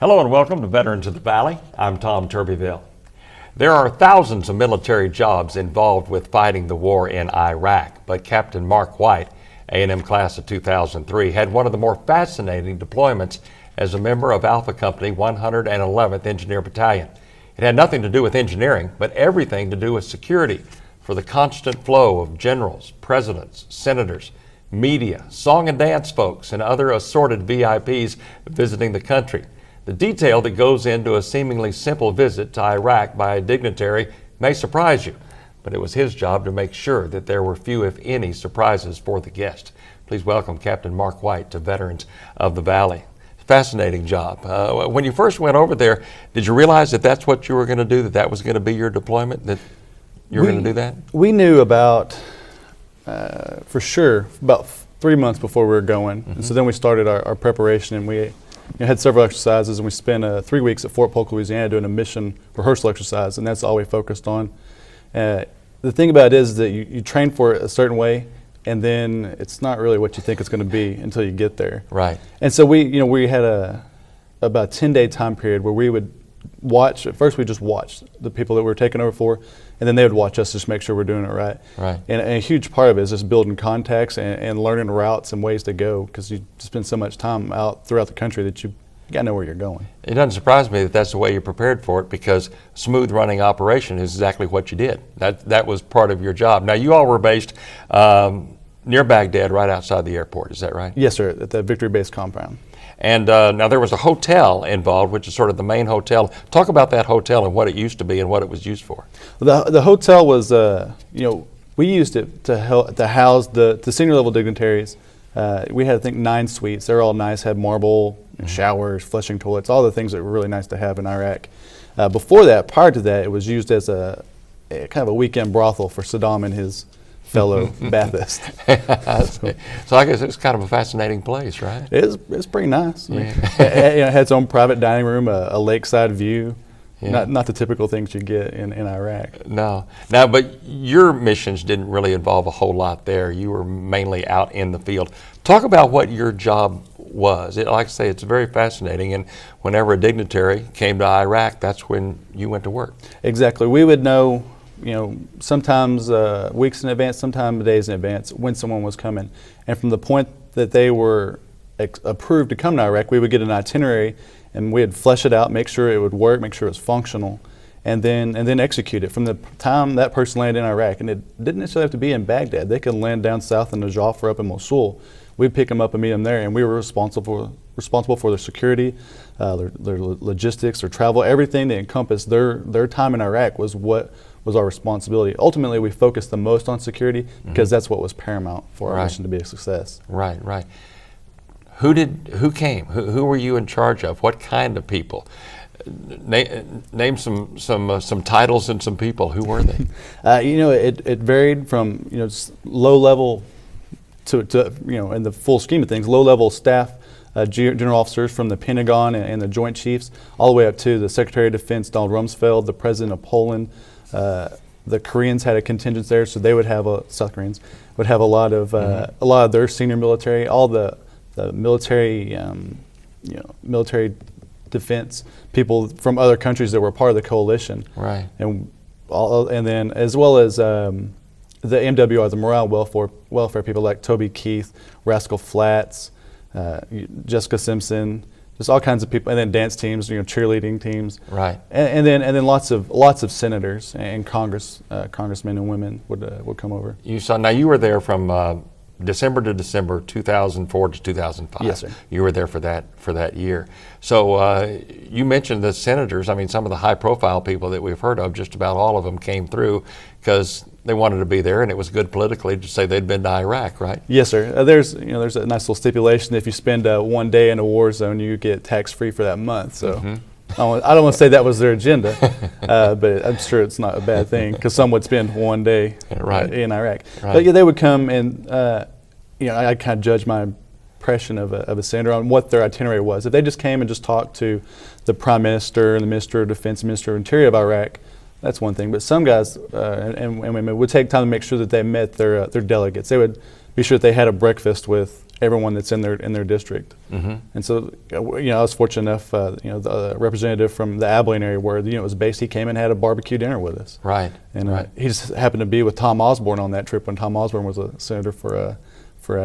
Hello and welcome to Veterans of the Valley. I'm Tom Turbiville. There are thousands of military jobs involved with fighting the war in Iraq, but Captain Mark White, A&M class of 2003, had one of the more fascinating deployments as a member of Alpha Company 111th Engineer Battalion. It had nothing to do with engineering, but everything to do with security for the constant flow of generals, presidents, senators, media, song and dance folks, and other assorted VIPs visiting the country. The detail that goes into a seemingly simple visit to Iraq by a dignitary may surprise you, but it was his job to make sure that there were few, if any, surprises for the guest. Please welcome Captain Mark White to Veterans of the Valley. Fascinating job. When you first went over there, did you realize that that's what you were going to do, that was going to be your deployment, that you were going to do that? We knew about, for sure, about 3 months before we were going. And so then we started our preparation, and we had several exercises, and we spent 3 weeks at Fort Polk, Louisiana doing a mission rehearsal exercise, and that's all we focused on. The thing about it is that you train for it a certain way, and then it's not really what you think it's going to be until you get there. Right. And so we had about a 10-day time period where we would watch. At first we just watched the people that we were taking over for, and then they would watch us just make sure we're doing it right. Right. And a huge part of it is just building contacts and learning routes and ways to go, because you spend so much time out throughout the country that you got to know where you're going. It doesn't surprise me that that's the way you prepared for it, because smooth running operation is exactly what you did. That was part of your job. Now, you all were based near Baghdad, right outside the airport. Is that right? Yes, sir, at the Victory Base compound. And now there was a hotel involved, which is sort of the main hotel. Talk about that hotel and what it used to be and what it was used for. The hotel was, we used it to house the senior level dignitaries. We had, I think, 9 suites. They're all nice, had marble, showers, flushing toilets, all the things that were really nice to have in Iraq. Before that, prior to that, it was used as a kind of a weekend brothel for Saddam and his fellow Baathists. So I guess it's kind of a fascinating place, right? It's pretty nice. Yeah. It had its own private dining room, a lakeside view. Yeah. Not the typical things you get in Iraq. No. Now, but your missions didn't really involve a whole lot there. You were mainly out in the field. Talk about what your job was. Like I say, it's very fascinating. And whenever a dignitary came to Iraq, that's when you went to work. Exactly. We would know, sometimes weeks in advance, sometimes days in advance, when someone was coming. And from the point that they were approved to come to Iraq, we would get an itinerary, and we'd flesh it out, make sure it would work, make sure it was functional, and then execute it. From the time that person landed in Iraq, and it didn't necessarily have to be in Baghdad. They could land down south in Najaf or up in Mosul. We'd pick them up and meet them there, and we were responsible for their security, their logistics, their travel, everything that encompassed their time in Iraq was what was our responsibility. Ultimately, we focused the most on security because that's what was paramount for our mission to be a success. Right, right. Who came? Who were you in charge of? What kind of people? Name some titles and some people. Who were they? It varied from just low level to in the full scheme of things, low level staff, general officers from the Pentagon and the Joint Chiefs, all the way up to the Secretary of Defense Donald Rumsfeld, the President of Poland. The Koreans had a contingent there, so they would have South Koreans would have a lot of their senior military, all the military, military defense people from other countries that were part of the coalition, right? And then as well as the MWR, the morale welfare people like Toby Keith, Rascal Flatts, Jessica Simpson, just all kinds of people, and then dance teams, cheerleading teams, right? And then lots of senators and congressmen and women would come over. Now you were there from December to December 2004 to 2005. Yes, sir. You were there for that year. So you mentioned the senators. I mean, some of the high-profile people that we've heard of, just about all of them came through because they wanted to be there, and it was good politically to say they'd been to Iraq, right? Yes, sir. There's a nice little stipulation. If you spend 1 day in a war zone, you get tax-free for that month. So I don't want to say that was their agenda, but I'm sure it's not a bad thing because some would spend 1 day in Iraq. Right. But yeah, they would come and I kind of judge my impression of a senator on what their itinerary was. If they just came and just talked to the Prime Minister and the Minister of Defense, Minister of Interior of Iraq, that's one thing. But some guys and women would take time to make sure that they met their delegates. They would be sure that they had a breakfast with everyone that's in their district. And so, I was fortunate enough. The representative from the Abilene area where it was based, he came and had a barbecue dinner with us. Right. And he just happened to be with Tom Osborne on that trip when Tom Osborne was a senator for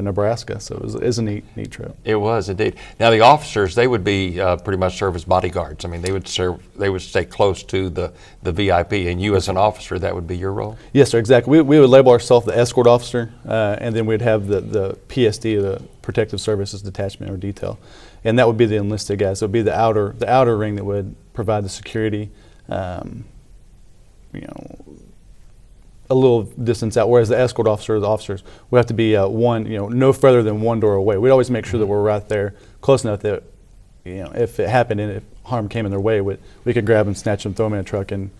Nebraska. So it was a neat trip. It was indeed. Now the officers, they would be pretty much serve as bodyguards. I mean, they would stay close to the VIP, and you as an officer, that would be your role? Yes, sir, exactly. We would label ourselves the escort officer, and then we'd have the PSD, the Protective Services Detachment or Detail, and that would be the enlisted guys. So it would be the outer ring that would provide the security, a little distance out, whereas the escort officer, the officers, we have to be no further than one door away. We'd always make sure that we're right there, close enough that, if it happened and if harm came in their way, we could grab them, snatch them, throw them in a truck, and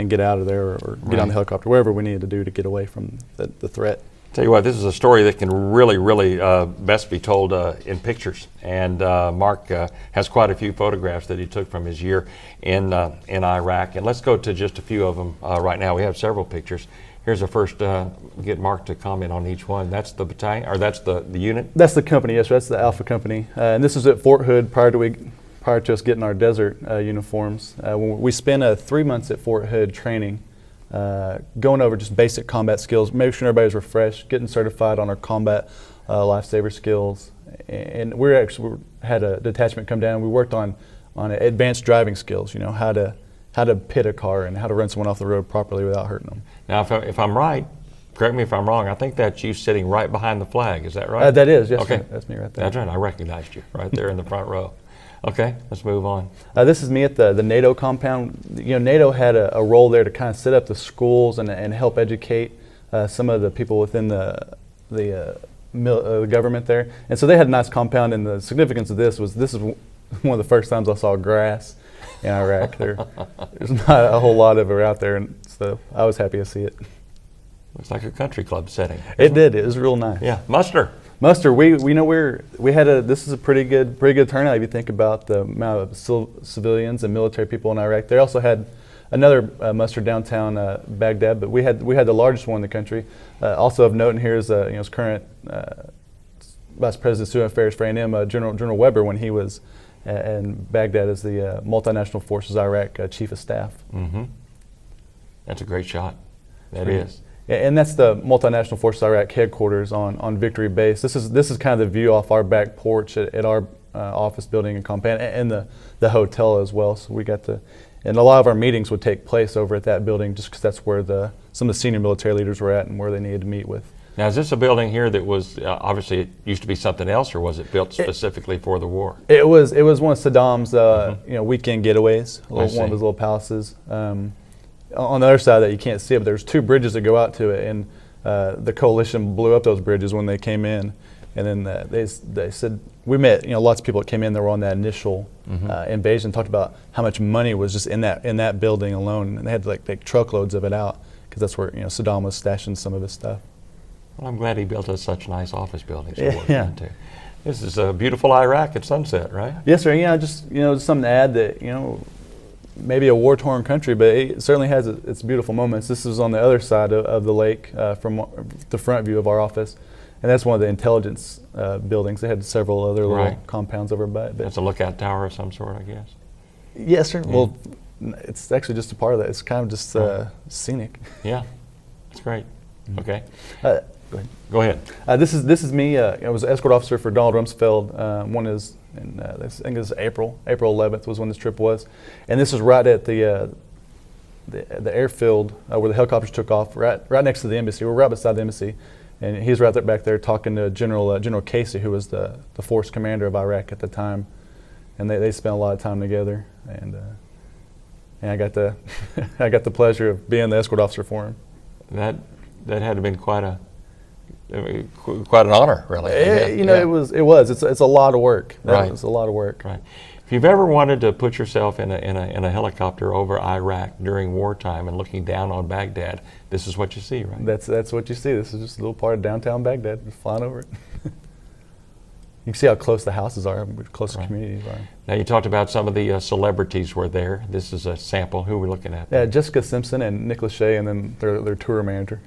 get out of there, or get on the helicopter, wherever we needed to do to get away from the threat. Tell you what, this is a story that can really best be told in pictures. And Mark has quite a few photographs that he took from his year in Iraq. And let's go to just a few of them right now. We have several pictures. Here's the first, get Mark to comment on each one. That's the battalion, or that's the unit? That's the company, yes, sir. That's the Alpha Company. And this is at Fort Hood prior to us getting our desert uniforms. We spent 3 months at Fort Hood training, going over just basic combat skills, making sure everybody's refreshed, getting certified on our combat lifesaver skills. And we had a detachment come down. We worked on advanced driving skills, how to pit a car and how to run someone off the road properly without hurting them. Now, if I'm right, correct me if I'm wrong, I think that's you sitting right behind the flag. Is that right? That is, yes, okay. Sir. That's me right there. That's right. I recognized you right there in the front row. Okay, let's move on. This is me at the NATO compound. NATO had a role there to kind of set up the schools and help educate some of the people within the government there. And so they had a nice compound, and the significance of this is one of the first times I saw grass in Iraq. There's not a whole lot of it out there, and so I was happy to see it. Looks like a country club setting. It did. It was real nice. Yeah, muster. This is a pretty good turnout if you think about the amount of civilians and military people in Iraq. They also had another muster downtown Baghdad, but we had the largest one in the country. Also of note, and here is his current Vice President of Student Affairs for A&M, General Weber, when he was in Baghdad as the Multinational Forces Iraq Chief of Staff. Mm-hmm. That's a great shot. That is. And that's the Multinational Forces Iraq headquarters on Victory Base. This is kind of the view off our back porch at our office building and compound, and the hotel as well. So we got and a lot of our meetings would take place over at that building, just because that's where some of the senior military leaders were at and where they needed to meet with. Now, is this a building here that was obviously it used to be something else, or was it built specifically for the war? It was one of Saddam's weekend getaways, one of his little palaces. On the other side that you can't see it, but there's two bridges that go out to it, and the coalition blew up those bridges when they came in, and then they said, we met lots of people that came in that were on that initial invasion, talked about how much money was just in that building alone, and they had to take truckloads of it out because that's where Saddam was stashing some of his stuff. Well, I'm glad he built us such nice office buildings to work Yeah. into. This is a beautiful Iraq at sunset, right? Yes, sir. Just something to add that maybe a war-torn country, but it certainly has its beautiful moments. This is on the other side of the lake from the front view of our office, and that's one of the intelligence buildings. They had several other little compounds over by it. That's a lookout tower of some sort, I guess. Yes, sir. Yeah. Well, it's actually just a part of that. It's kind of just scenic. Yeah, it's great. Okay. Go ahead. Go ahead. This is me. I was an escort officer for Donald Rumsfeld. One is, I think it was April 11th was when this trip was, and this is right at the airfield where the helicopters took off, right next to the embassy. We're right beside the embassy, and he's right there back there talking to General Casey, who was the force commander of Iraq at the time, and they spent a lot of time together, and I got the I got the pleasure of being the escort officer for him. That had to have been quite an honor, really. It was. It's a lot of work. It's a lot of work. Right. If you've ever wanted to put yourself in a helicopter over Iraq during wartime and looking down on Baghdad, this is what you see, right? That's what you see. This is just a little part of downtown Baghdad, just flying over it. You can see how close the houses are, how close the Right. communities are. Now, you talked about some of the celebrities were there. This is a sample. Who are we looking at? Yeah, Jessica Simpson and Nick Lachey, and then their tour manager.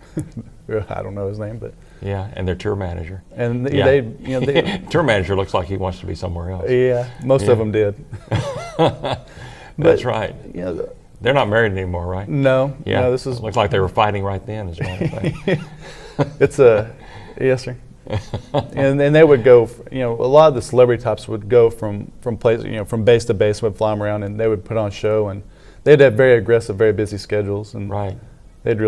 I don't know his name, but Yeah, and their tour manager. and Yeah. they Tour manager looks like he wants to be somewhere else. yeah, most Yeah. of them did. That's right. You know, They're not married anymore, right? no, Yeah. no, this is Looks like they were fighting right then, as a matter of fact. it's a yes, sir. and they would go, a lot of the celebrity types would go from place, from base to base, would fly them around, and they would put on a show, and they'd have very aggressive, very busy schedules, and Right. they'd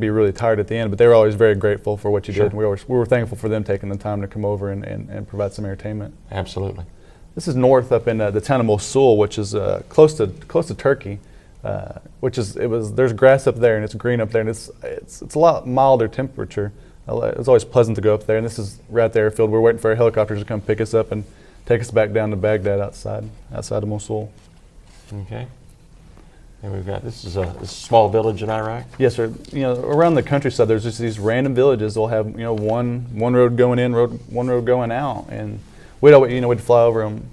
be really tired at the end, but they were always very grateful for what you Sure. did. And we were thankful for them taking the time to come over and provide some entertainment. Absolutely. This is north up in the town of Mosul, which is close to Turkey, there's grass up there and it's green up there, and it's a lot milder temperature. It's always pleasant to go up there, and this is right at the airfield. We're waiting for our helicopters to come pick us up and take us back down to Baghdad outside of Mosul. Okay. And we've got this is a small village in Iraq. Yes, sir. Around the countryside, there's just these random villages. They'll have one road going in, one road going out, and we'd fly over them,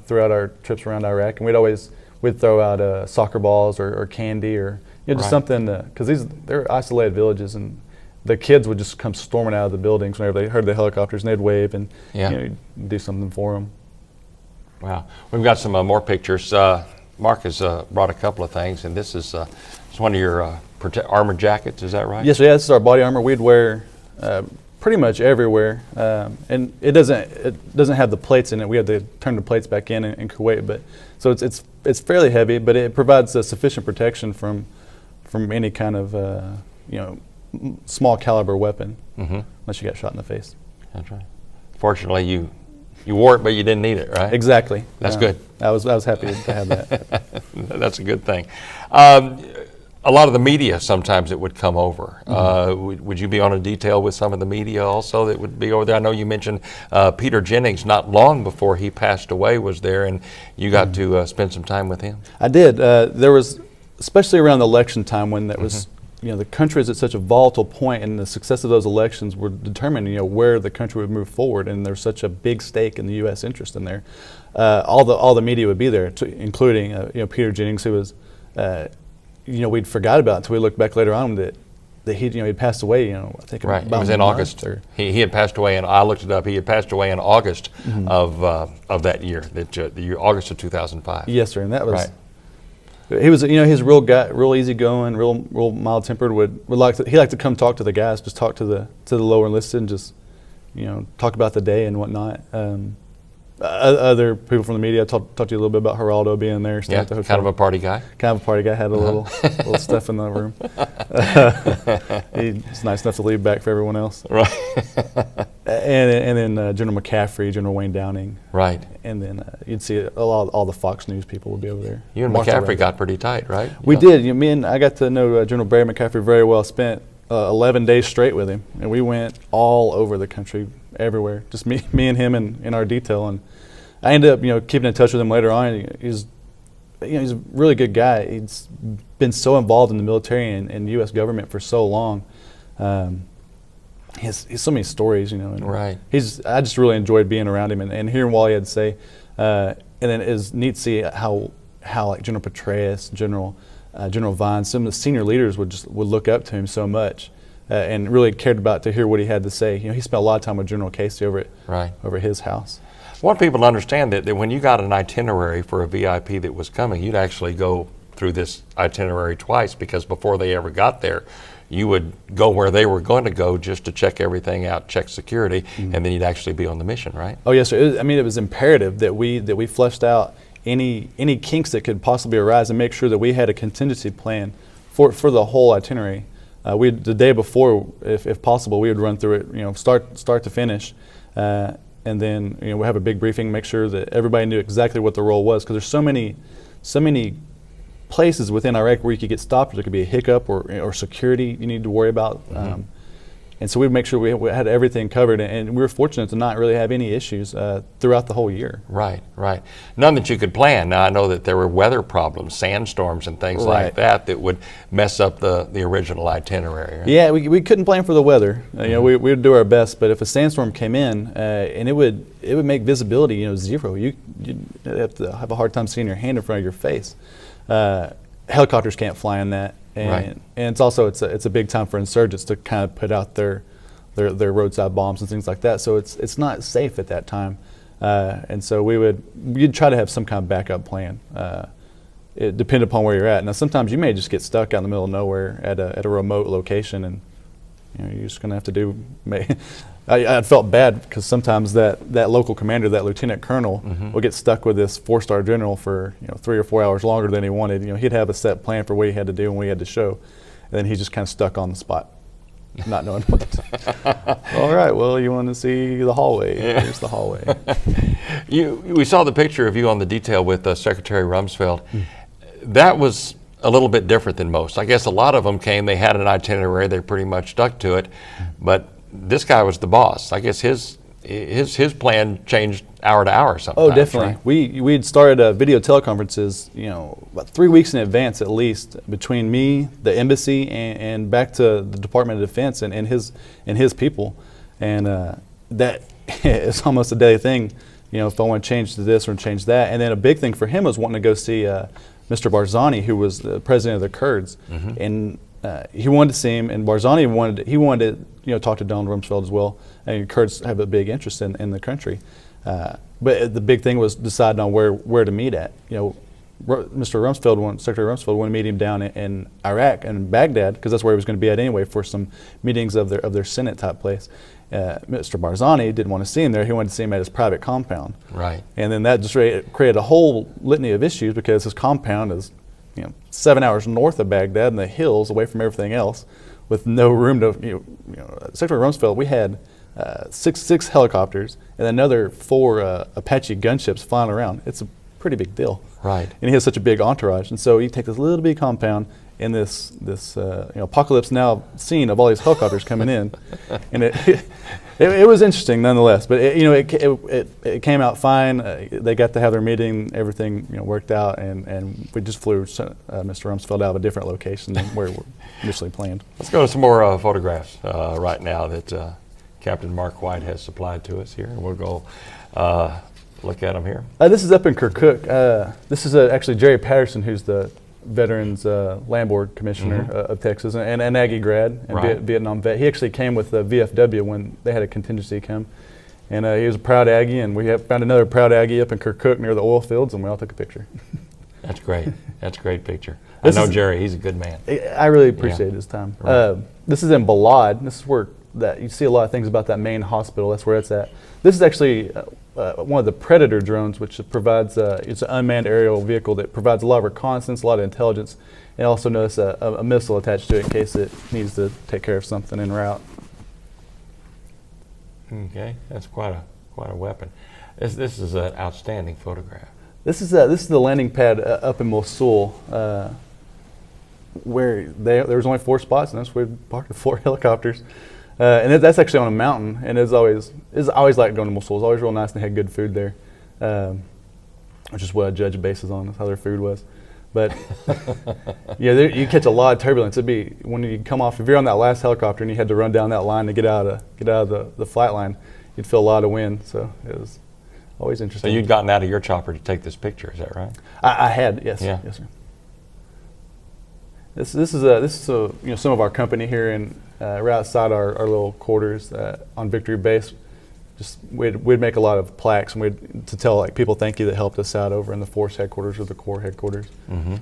throughout our trips around Iraq, and we'd throw out soccer balls or candy or just Right. something because they're isolated villages, and the kids would just come storming out of the buildings whenever they heard the helicopters, and they'd wave and Yeah. do something for them. Wow. We've got some more pictures. Mark has brought a couple of things, and this is it's one of your armor jackets. Is that right? Yes, this is our body armor. We'd wear pretty much everywhere, and it doesn't have the plates in it. We had to turn the plates back in Kuwait, but so it's fairly heavy, but it provides sufficient protection from any kind of small caliber weapon, unless you got shot in the face. That's right. Fortunately, you wore it, but you didn't need it, right? Exactly. That's good. I was happy to have that. That's a good thing. A lot of the media, sometimes it would come over. Would you be on a detail with some of the media also that would be over there? I know you mentioned Peter Jennings not long before he passed away was there, and you got to spend some time with him. I did. There was, especially around the election time when that was, the country is at such a volatile point, and the success of those elections were determining, where the country would move forward, and there's such a big stake in the U.S. interest in there. All the media would be there, including Peter Jennings, who was, we'd forgot about until we looked back later on that he'd passed away. I think Right. It about was in March August. or- He had passed away, and I looked it up. He had passed away in August of that year, the year August of 2005. Yes, sir, and that was. Right. He was, he's a real guy, real easygoing, real mild tempered. He liked to come talk to the guys, just talk to the lower enlisted, and just, talk about the day and whatnot. Other people from the media talked to you a little bit about Geraldo being there, staying Yeah, at the hotel. kind of a party guy. Kind of a party guy. Had a little stuff in the room. He's nice enough to leave back for everyone else. Right. And then General McCaffrey, General Wayne Downing. Right. And then you'd see all the Fox News people would be over there. You and Marshall McCaffrey Rand. got pretty tight, right? We Yeah. did. I got to know General Barry McCaffrey very well. Spent 11 days straight with him, and we went all over the country, everywhere. Just me and him in our detail. And I ended up, keeping in touch with him later on. He's a really good guy. He's been so involved in the military and U.S. government for so long. He has so many stories, and Right. I just really enjoyed being around him and hearing what he had to say. And then it was neat to see how like General Petraeus, General Vine, some of the senior leaders would look up to him so much and really cared about to hear what he had to say. He spent a lot of time with General Casey over at his house. I want people to understand that when you got an itinerary for a VIP that was coming, you'd actually go through this itinerary twice, because before they ever got there, you would go where they were going to go just to check everything out, check security, and then you'd actually be on the mission, right? Oh yes, sir. It was imperative that we fleshed out any kinks that could possibly arise and make sure that we had a contingency plan for the whole itinerary. The day before, if possible, we would run through it, start to finish, and then we have a big briefing, make sure that everybody knew exactly what the role was, because there's so many places within Iraq where you could get stopped, or there could be a hiccup or security you need to worry about. And And so we'd make sure we had everything covered, and we were fortunate to not really have any issues throughout the whole year. Right, right. None that you could plan. Now, I know that there were weather problems, sandstorms and things like that would mess up the original itinerary. Right? Yeah, we couldn't plan for the weather. You know, we would do our best, but if a sandstorm came in, and it would make visibility, you know, zero. You'd have to have a hard time seeing your hand in front of your face. Helicopters can't fly in that. And it's also it's a big time for insurgents to kind of put out their roadside bombs and things like that. So it's not safe at that time, and so we'd try to have some kind of backup plan. It depended upon where you're at. Now sometimes you may just get stuck out in the middle of nowhere at a remote location, and you know, you're just gonna have to do. I felt bad because sometimes that local commander, that lieutenant colonel, would get stuck with this 4-star general for 3 or 4 hours longer than he wanted. You know, he'd have a set plan for what he had to do and what he had to show, and then he's just kind of stuck on the spot, not knowing what. All right, well, you want to see the hallway? Yeah. Here's the hallway. We saw the picture of you on the detail with Secretary Rumsfeld. That was a little bit different than most. I guess a lot of them came, they had an itinerary, they pretty much stuck to it, but this guy was the boss. I guess his plan changed hour to hour sometimes. Oh, definitely. Right? We'd started video teleconferences, you know, about 3 weeks in advance at least, between me, the embassy, and back to the Department of Defense and his people, and that is almost a daily thing. You know, if I want to change to this or change that, and then a big thing for him was wanting to go see Mr. Barzani, who was the president of the Kurds, and he wanted to see him, and Barzani wanted to talk to Donald Rumsfeld as well. And Kurds have a big interest in the country, but the big thing was deciding on where to meet at. You know, Secretary Rumsfeld wanted to meet him down in Iraq and Baghdad, because that's where he was going to be at anyway for some meetings of their Senate type place. Mr. Barzani didn't want to see him there. He wanted to see him at his private compound. Right. And then that just created a whole litany of issues, because his compound is 7 hours north of Baghdad in the hills, away from everything else, with no room to. Secretary Rumsfeld, we had six helicopters and another 4 Apache gunships flying around. It's a pretty big deal. Right. And he has such a big entourage, and so you take this little big compound in this apocalypse now scene of all these helicopters coming in, and it was interesting nonetheless. But it came out fine. They got to have their meeting. Everything worked out, and we just flew Mr. Rumsfeld out of a different location than where we initially planned. Let's go to some more photographs right now that Captain Mark White has supplied to us here, and we'll go look at them here. This is up in Kirkuk. This is actually Jerry Patterson, who's the Veterans Land Board Commissioner of Texas, and an Aggie grad and Vietnam vet. He actually came with the VFW when they had a contingency come, and he was a proud Aggie, and we found another proud Aggie up in Kirkuk near the oil fields, and we all took a picture. That's great. That's a great picture. I know Jerry. He's a good man. I really appreciate his time. Right. This is in Balad. This is where you see a lot of things about that main hospital. That's where it's at. This is actually one of the Predator drones, which provides it's an unmanned aerial vehicle that provides a lot of reconnaissance, a lot of intelligence, and also notice a missile attached to it in case it needs to take care of something en route. Okay, that's quite a weapon. This is an outstanding photograph. This is the landing pad up in Mosul, where there was only 4 spots, and that's where we parked 4 helicopters. And that's actually on a mountain, and it's always like going to Mosul. It's always real nice, and they had good food there, which is what I judge bases on, is how their food was. But you catch a lot of turbulence. It'd be when you come off, if you're on that last helicopter and you had to run down that line to get out of the flight line, you'd feel a lot of wind. So it was always interesting. So you'd gotten out of your chopper to take this picture, is that right? I had, yes. Yeah. Yes, sir. This is some of our company here, and right outside our little quarters on Victory Base. Just we'd make a lot of plaques, and to tell people thank you that helped us out over in the Force headquarters or the Corps headquarters. Mm-hmm.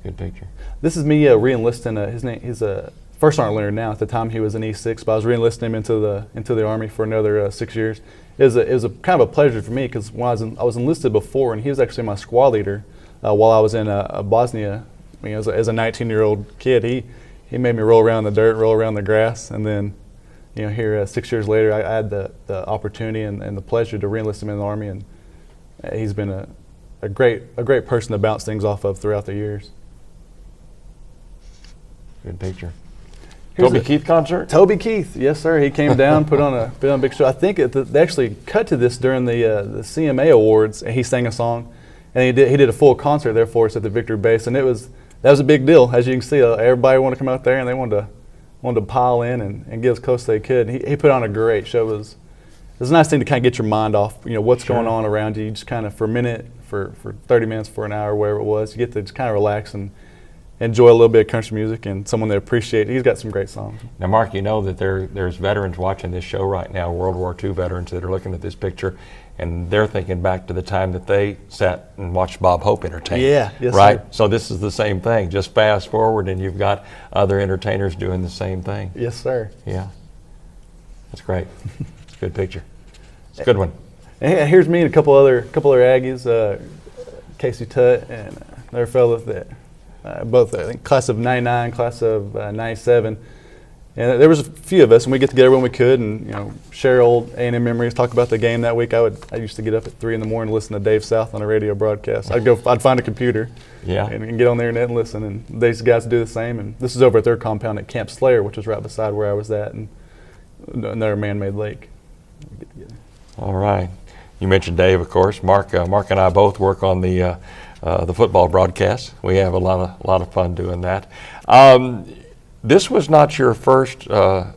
Good picture. This is me re-enlisting. He's a first sergeant leader now. At the time he was an E6, but I was re-enlisting him into the Army for another 6 years. It was a kind of a pleasure for me, because when I was enlisted before, and he was actually my squad leader. While I was in Bosnia, as a 19-year-old kid, he made me roll around in the dirt, roll around the grass, and then, here 6 years later, I had the opportunity and the pleasure to re-enlist him in the Army, and he's been a great person to bounce things off of throughout the years. Good picture. Toby Keith concert? Toby Keith, yes sir. He came down, put on a big show. I think they actually cut to this during the CMA Awards, and he sang a song, and he did a full concert there for us at the Victory Base, and that was a big deal. As you can see, everybody wanted to come out there, and they wanted to pile in and get as close as they could. He put on a great show. It was a nice thing to kind of get your mind off, what's going on around you. You just kind of for a minute, for 30 minutes, for an hour, whatever it was, you get to just kind of relax and enjoy a little bit of country music and someone that appreciates. He's got some great songs. Now, Mark, you know that there's veterans watching this show right now, World War II veterans that are looking at this picture, and they're thinking back to the time that they sat and watched Bob Hope entertain. Yeah, yes, right? sir. So this is the same thing. Just fast forward, and you've got other entertainers doing the same thing. Yes, sir. Yeah, that's great. It's a good picture. It's a good one. And here's me and a couple other Aggies, Casey Tutt and another fellow that. Both, I think, class of '99, class of '97, and there was a few of us, and we get together when we could, and share old A&M memories, talk about the game that week. I used to get up at 3 in the morning and listen to Dave South on a radio broadcast. I'd find a computer, and get on the internet and listen, and these guys do the same. And this is over at their compound at Camp Slayer, which was right beside where I was at, and another man-made lake. All right, you mentioned Dave, of course. Mark and I both work on the football broadcast. We have a lot of fun doing that. This was not your first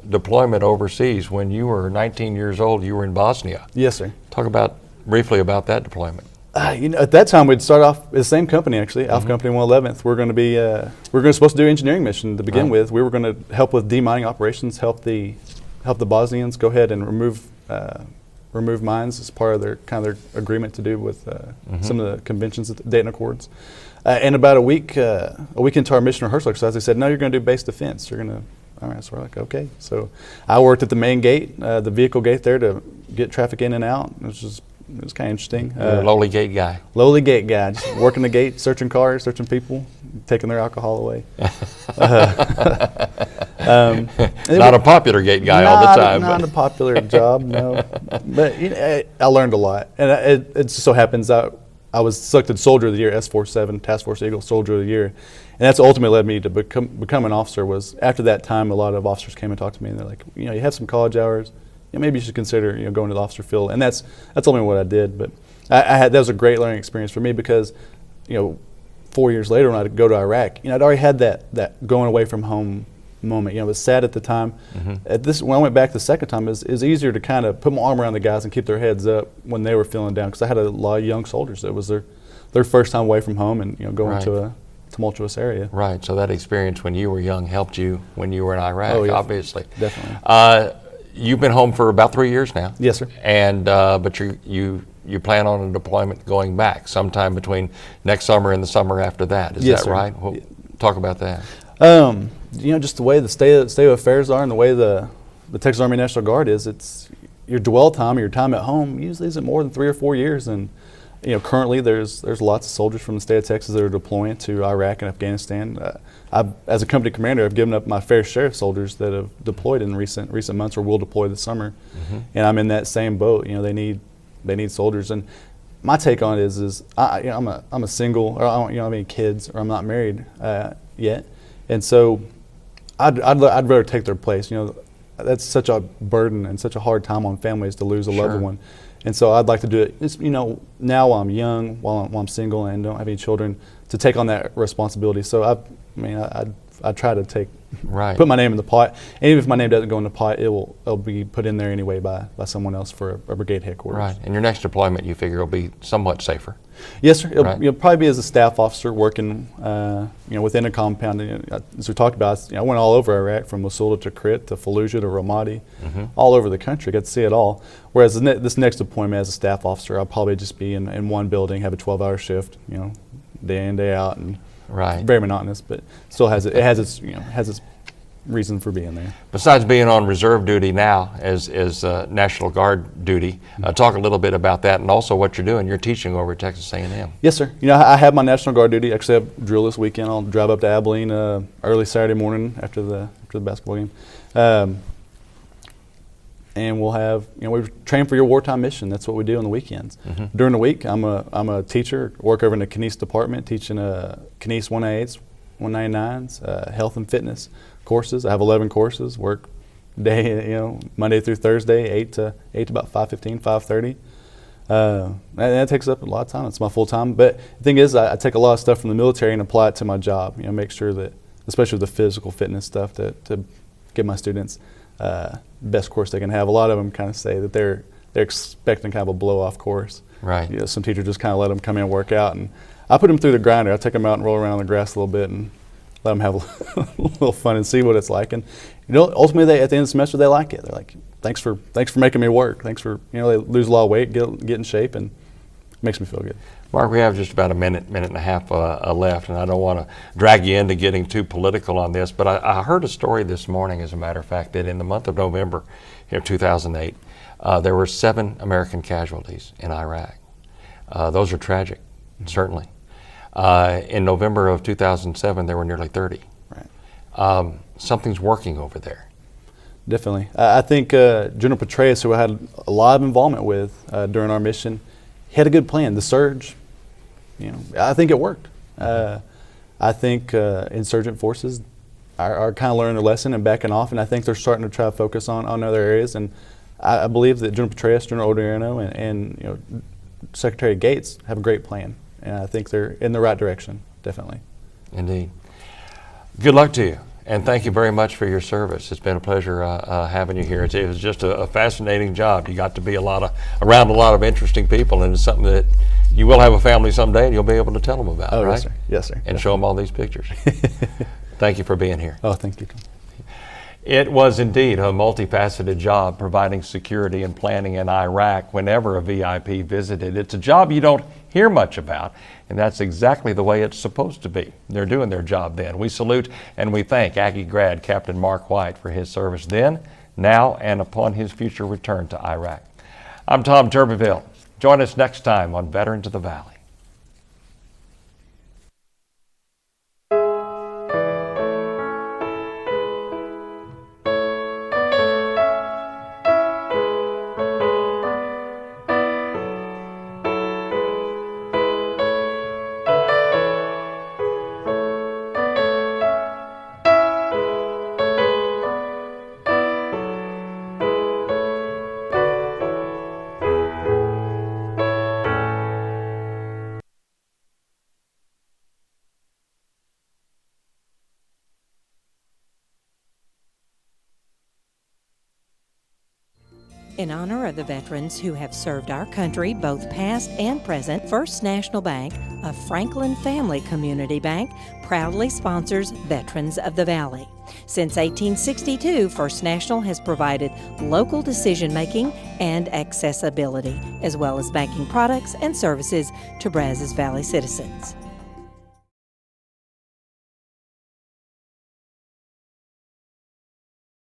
deployment overseas. When you were 19 years old, you were in Bosnia. Yes, sir. Talk briefly about that deployment. At that time, we'd start off the same company, actually, Alpha Company 111th. We're going to be supposed to do engineering mission to begin with. We were going to help with demining operations, help the Bosnians go ahead and remove mines as part of their agreement to do with some of the conventions at the Dayton Accords. And about a week into our mission rehearsal exercise, they said, "No, you're going to do base defense. You're going to." All right, so we're like, okay. So I worked at the main gate, the vehicle gate there, to get traffic in and out. It was kind of interesting. You're a lowly gate guy. Lowly gate guy, just working the gate, searching cars, searching people, taking their alcohol away. Not a popular gate guy all the time. Not a popular job, no. But I learned a lot, and it just so happens that I was selected Soldier of the Year, S47 Task Force Eagle Soldier of the Year, and that's ultimately led me to become an officer. Was after that time, a lot of officers came and talked to me, and they're like, you have some college hours, maybe you should consider going to the officer field, and that's only what I did. But that was a great learning experience for me because 4 years later when I go to Iraq, I'd already had that going away from home moment. It was sad at the time. When I went back the second time, it was easier to kind of put my arm around the guys and keep their heads up when they were feeling down, because I had a lot of young soldiers. It was their first time away from home and going to a tumultuous area. Right. So that experience when you were young helped you when you were in Iraq, obviously. Definitely. You've been home for about 3 years now. Yes, sir. And but you plan on a deployment going back sometime between next summer and the summer after that. Is Yes, that sir. right? Well, talk about that. Just the way the state of affairs are and the way the Texas Army National Guard is, it's your dwell time or your time at home usually isn't more than 3 or 4 years. And currently there's lots of soldiers from the state of Texas that are deploying to Iraq and Afghanistan. As a company commander, I've given up my fair share of soldiers that have deployed in recent months or will deploy this summer, and I'm in that same boat. They need soldiers, and my take on it is I'm a single, or I don't have any kids, or I'm not married yet, and so I'd rather take their place. That's such a burden and such a hard time on families to lose a loved one. And so I'd like to do it, now while I'm young, while I'm single and don't have any children, to take on that responsibility. So I try to put my name in the pot. And even if my name doesn't go in the pot, it'll be put in there anyway by someone else for a brigade headquarters. Right. And your next deployment, you figure, will be somewhat safer. Yes, sir. It'll probably be as a staff officer working, within a compound. As we talked about, I went all over Iraq, from Mosul to Tikrit to Fallujah to Ramadi, all over the country. Got to see it all. Whereas this next deployment as a staff officer, I'll probably just be in one building, have a 12-hour shift, day in, day out, and very monotonous, but still has its reason for being there. Besides being on reserve duty now as National Guard duty, talk a little bit about that and also what you're doing. You're teaching over at Texas A&M. Yes, sir. I have my National Guard duty. Actually, I have drill this weekend. I'll drive up to Abilene early Saturday morning after the basketball game. And we'll have, we train for your wartime mission. That's what we do on the weekends. During the week, I'm a teacher, work over in the Kines department, teaching Kines 1A8s, 199s, health and fitness courses. I have 11 courses, work day, Monday through Thursday, 8 to about 5:15, 5:30. And that takes up a lot of time. It's my full time. But the thing is, I take a lot of stuff from the military and apply it to my job. Make sure that, especially with the physical fitness stuff, to give my students best course they can have. A lot of them kind of say that they're expecting kind of a blow off course. Right. Some teachers just kind of let them come in and work out, and I put them through the grinder. I take them out and roll around on the grass a little bit and let them have a little fun and see what it's like. And ultimately, at the end of the semester, they like it. They're like, thanks for making me work. Thanks for they lose a lot of weight, get in shape, and it makes me feel good. Mark, we have just about a minute and a half left, and I don't want to drag you into getting too political on this, but I heard a story this morning, as a matter of fact, that in the month of November, 2008, there were 7 American casualties in Iraq. Those are tragic, certainly. In November of 2007, there were nearly 30. Right. Something's working over there. Definitely. I think General Petraeus, who I had a lot of involvement with during our mission, he had a good plan. The surge, I think it worked. I think insurgent forces are kind of learning their lesson and backing off, and I think they're starting to try to focus on other areas. And I believe that General Petraeus, General Odierno, and Secretary Gates have a great plan, and I think they're in the right direction, definitely. Indeed. Good luck to you, and thank you very much for your service. It's been a pleasure having you here. It was just a fascinating job. You got to be around a lot of interesting people, and it's something that you will have a family someday, and you'll be able to tell them about, right? Yes, sir. Yes, sir. And definitely. show them all these pictures. Thank you for being here. Oh, thank you. It was indeed a multifaceted job providing security and planning in Iraq whenever a VIP visited. It's a job you don't hear much about, and that's exactly the way it's supposed to be. They're doing their job then. We salute and we thank Aggie grad Captain Mark White for his service then, now, and upon his future return to Iraq. I'm Tom Turbiville. Join us next time on Veterans of the Valley. In honor of the veterans who have served our country, both past and present, First National Bank, a Franklin family community bank, proudly sponsors Veterans of the Valley. Since 1862, First National has provided local decision-making and accessibility, as well as banking products and services to Brazos Valley citizens.